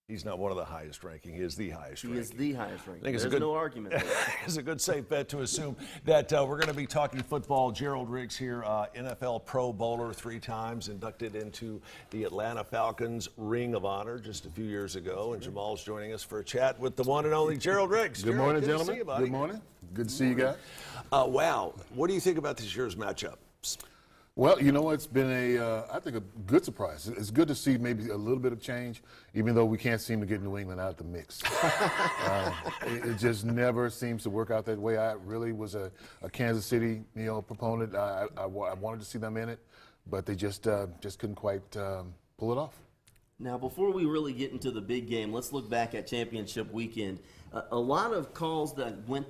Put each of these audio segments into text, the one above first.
He's not one of the highest ranking. He is the highest ranking. He is the highest ranking. I think There's no argument there. It's a good safe bet to assume that we're going to be talking football. Gerald Riggs here, NFL Pro Bowler 3 times, inducted into the Atlanta Falcons Ring of Honor just a few years ago. And Jamal's joining us for a chat with the one and only Gerald Riggs. Good morning, Gerald, gentlemen. Good to see you, buddy. Good morning. Good to see you guys. Wow. What do you think about this year's matchup? Well, you know, it's been I think a good surprise. It's good to see maybe a little bit of change, even though we can't seem to get New England out of the mix. It just never seems to work out that way. I really was a Kansas City, proponent. I wanted to see them in it, but they just couldn't quite pull it off. Now, before we really get into the big game, let's look back at championship weekend. A lot of calls that went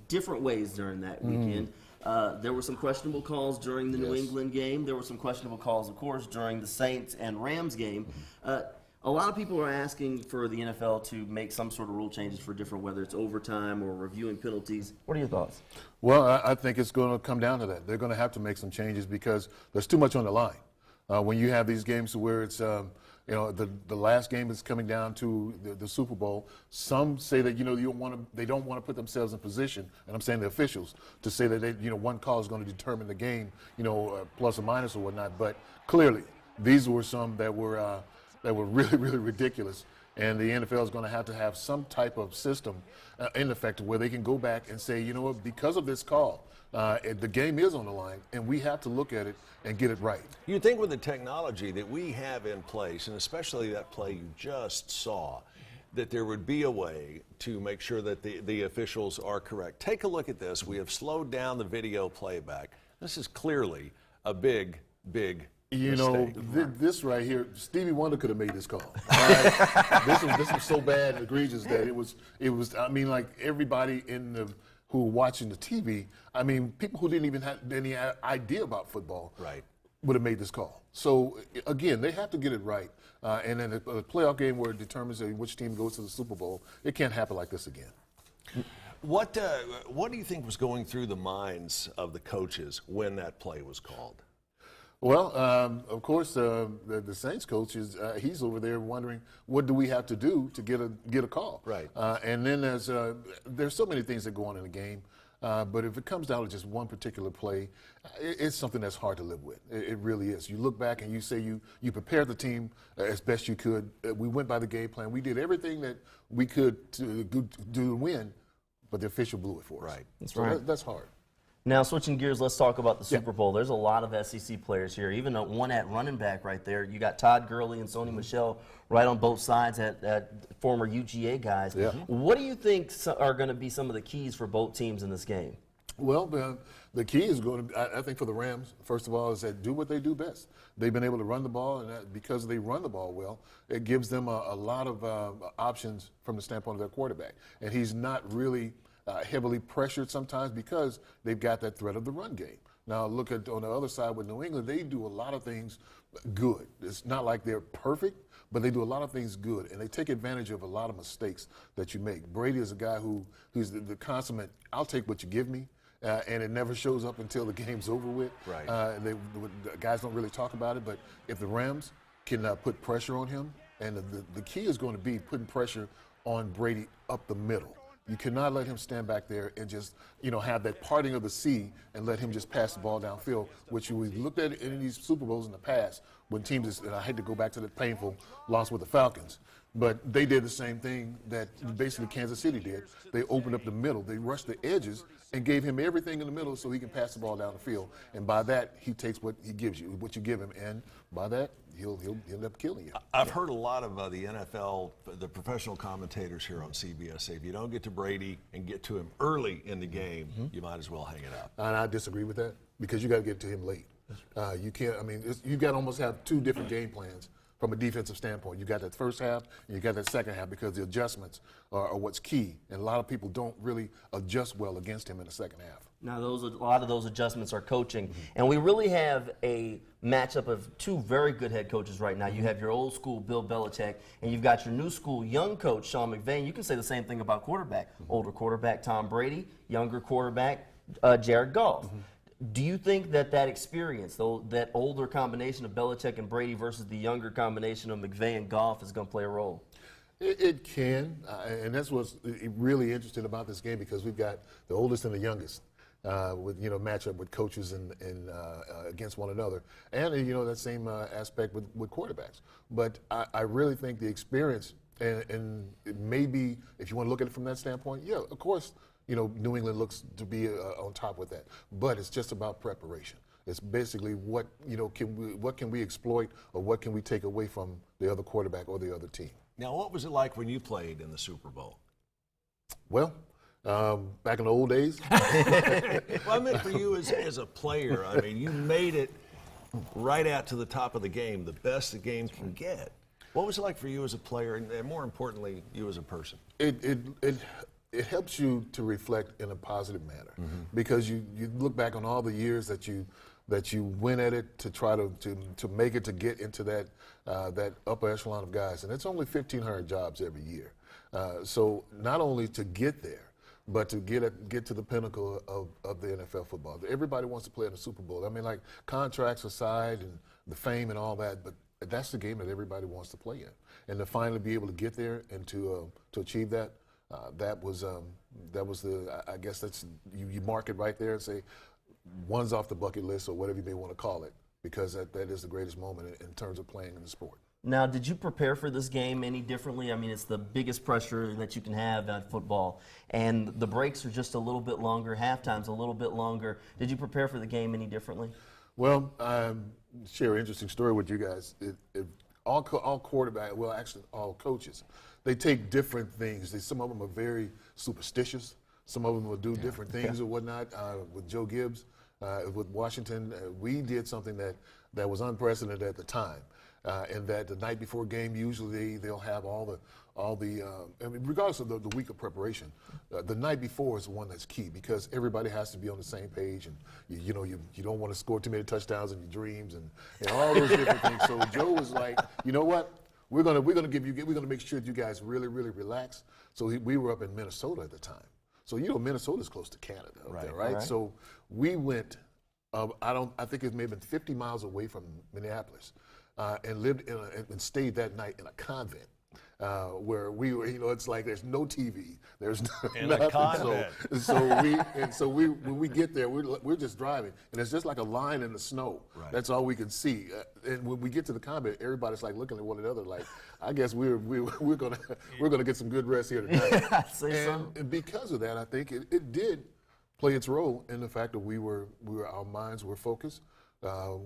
different ways during that weekend. There were some questionable calls during the New England game. There were some questionable calls, of course, during the Saints and Rams game. A lot of people are asking for the NFL to make some sort of rule changes for different, whether it's overtime or reviewing penalties. What are your thoughts? Well, I think it's going to come down to that. They're going to have to make some changes because there's too much on the line. When you have these games where it's the last game is coming down to the Super Bowl. Some say that they don't want to put themselves in position, and I'm saying the officials, to say that one call is going to determine the game, plus or minus or whatnot. But clearly, these were some that were really, really ridiculous. And the NFL is going to have some type of system in effect where they can go back and say, because of this call, the game is on the line, and we have to look at it and get it right. You'd think with the technology that we have in place, and especially that play you just saw, that there would be a way to make sure that the officials are correct. Take a look at this. We have slowed down the video playback. This is clearly a big mistake. This right here, Stevie Wonder could have made this call. Right? this was so bad and egregious that it was. I mean, like everybody who were watching the TV, I mean, people who didn't even have any idea about football would have made this call. So, again, they have to get it right. And in a playoff game where it determines which team goes to the Super Bowl, it can't happen like this again. What do you think was going through the minds of the coaches when that play was called? Well, of course, the Saints coach he's over there wondering what do we have to do to get a call. Right. And then there's so many things that go on in the game, but if it comes down to just one particular play, it's something that's hard to live with. It really is. You look back and you say you prepared the team as best you could. We went by the game plan. We did everything that we could to do to win, but the official blew it for us. Right. That's right. That's hard. Now, switching gears, let's talk about the Super Bowl. There's a lot of SEC players here, even one at running back right there. You got Todd Gurley and Sony Michel right on both sides at former UGA guys. Yeah. What do you think are going to be some of the keys for both teams in this game? Well, the key is going to, I think, for the Rams, first of all, is that do what they do best. They've been able to run the ball, and because they run the ball well, it gives them a lot of options from the standpoint of their quarterback. And he's not really heavily pressured sometimes because they've got that threat of the run game. Now, look at on the other side with New England, they do a lot of things good. It's not like they're perfect, but they do a lot of things good, and they take advantage of a lot of mistakes that you make. Brady is a guy who's the consummate, I'll take what you give me, and it never shows up until the game's over with. Right. The guys don't really talk about it, but if the Rams can put pressure on him, and the key is going to be putting pressure on Brady up the middle. You cannot let him stand back there and just, have that parting of the sea and let him just pass the ball downfield, which we looked at in these Super Bowls in the past when teams, and I had to go back to the painful loss with the Falcons, but they did the same thing that basically Kansas City did. They opened up the middle. They rushed the edges and gave him everything in the middle so he can pass the ball down the field. And by that, he takes what he gives you, what you give him, and by that, he'll end up killing you. I've heard a lot of the NFL, the professional commentators here on CBS say if you don't get to Brady and get to him early in the game, you might as well hang it up. And I disagree with that because you got to get to him late. You can't. I mean, you got to almost have two different game plans from a defensive standpoint. You got that first half and you got that second half because the adjustments are what's key. And a lot of people don't really adjust well against him in the second half. Now, a lot of those adjustments are coaching, and we really have a matchup of two very good head coaches right now. You have your old school Bill Belichick, and you've got your new school young coach Sean McVay. You can say the same thing about quarterback. Older quarterback Tom Brady, younger quarterback Jared Goff. Do you think that experience, that older combination of Belichick and Brady versus the younger combination of McVay and Goff is going to play a role? It can, and that's what's really interesting about this game because we've got the oldest and the youngest with matchup with coaches and against one another, and that same aspect with quarterbacks. But I really think the experience and maybe if you want to look at it from that standpoint, yeah, of course, New England looks to be on top with that, but it's just about preparation. It's basically what can we exploit or what can we take away from the other quarterback or the other team. Now, what was it like when you played in the Super Bowl? Well, back in the old days. Well, I meant for you as a player. I mean, you made it right out to the top of the game, the best the game can get. What was it like for you as a player, and more importantly, you as a person? It helps you to reflect in a positive manner because you look back on all the years that you went at it to try to make it to get into that upper echelon of guys, and it's only 1,500 jobs every year. So not only to get there, but to get to the pinnacle of the NFL football. Everybody wants to play in the Super Bowl. I mean, like contracts aside and the fame and all that, but that's the game that everybody wants to play in, and to finally be able to get there and to achieve that. That was the I guess that's you mark it right there and say one's off the bucket list or whatever you may want to call it because that is the greatest moment in terms of playing in the sport. Now, did you prepare for this game any differently? I mean, it's the biggest pressure that you can have at football, and the breaks are just a little bit longer, halftime's a little bit longer. Did you prepare for the game any differently? Well, share an interesting story with you guys. All quarterback, well, actually all coaches, they take different things. Some of them are very superstitious. Some of them will do different things or whatnot. With Joe Gibbs, with Washington, we did something that was unprecedented at the time. And that the night before game, usually they'll have all the I mean, regardless of the week of preparation, the night before is the one that's key because everybody has to be on the same page, and you don't want to score too many touchdowns in your dreams and all those different things. So Joe was like, you know what, we're gonna make sure that you guys really relax. So we were up in Minnesota at the time. So Minnesota's close to Canada, there, right? So we went. I think it may have been 50 miles away from Minneapolis. And lived and stayed that night in a convent where we were. It's like there's no TV, there's In nothing. a convent. So when we get there, we're just driving, and it's just like a line in the snow. Right. That's all we can see. And when we get to the convent, everybody's like looking at one another, like, I guess we're gonna get some good rest here tonight. And because of that, I think it did play its role in the fact that our minds were focused.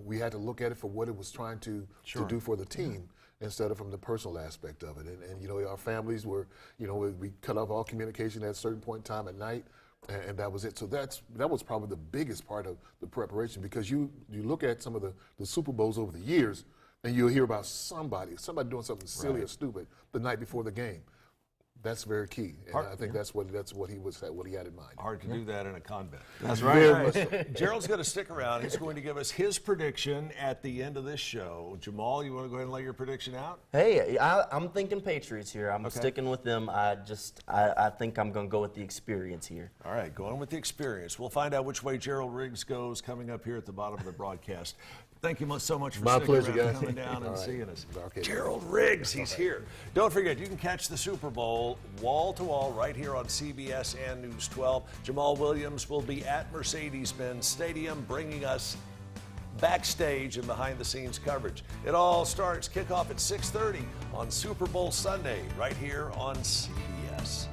We had to look at it for what it was trying to do for the team instead of from the personal aspect of it. And our families were, we cut off all communication at a certain point in time at night, and that was it. So that was probably the biggest part of the preparation because you look at some of the Super Bowls over the years, and you'll hear about somebody doing something silly or stupid the night before the game. That's very key, and I think that's what he had in mind. Hard to do that in a convent. That's right. Gerald's going to stick around. He's going to give us his prediction at the end of this show. Jamal, you want to go ahead and lay your prediction out? Hey, I'm thinking Patriots here. I'm sticking with them. I think I'm going to go with the experience here. All right, going with the experience. We'll find out which way Gerald Riggs goes coming up here at the bottom of the broadcast. Thank you so much for sticking around, guys. coming down and seeing us. Okay. Gerald Riggs, he's here. Don't forget, you can catch the Super Bowl wall to wall right here on CBS and News 12. Jamal Williams will be at Mercedes-Benz Stadium bringing us backstage and behind-the-scenes coverage. It all starts kickoff at 6:30 on Super Bowl Sunday right here on CBS.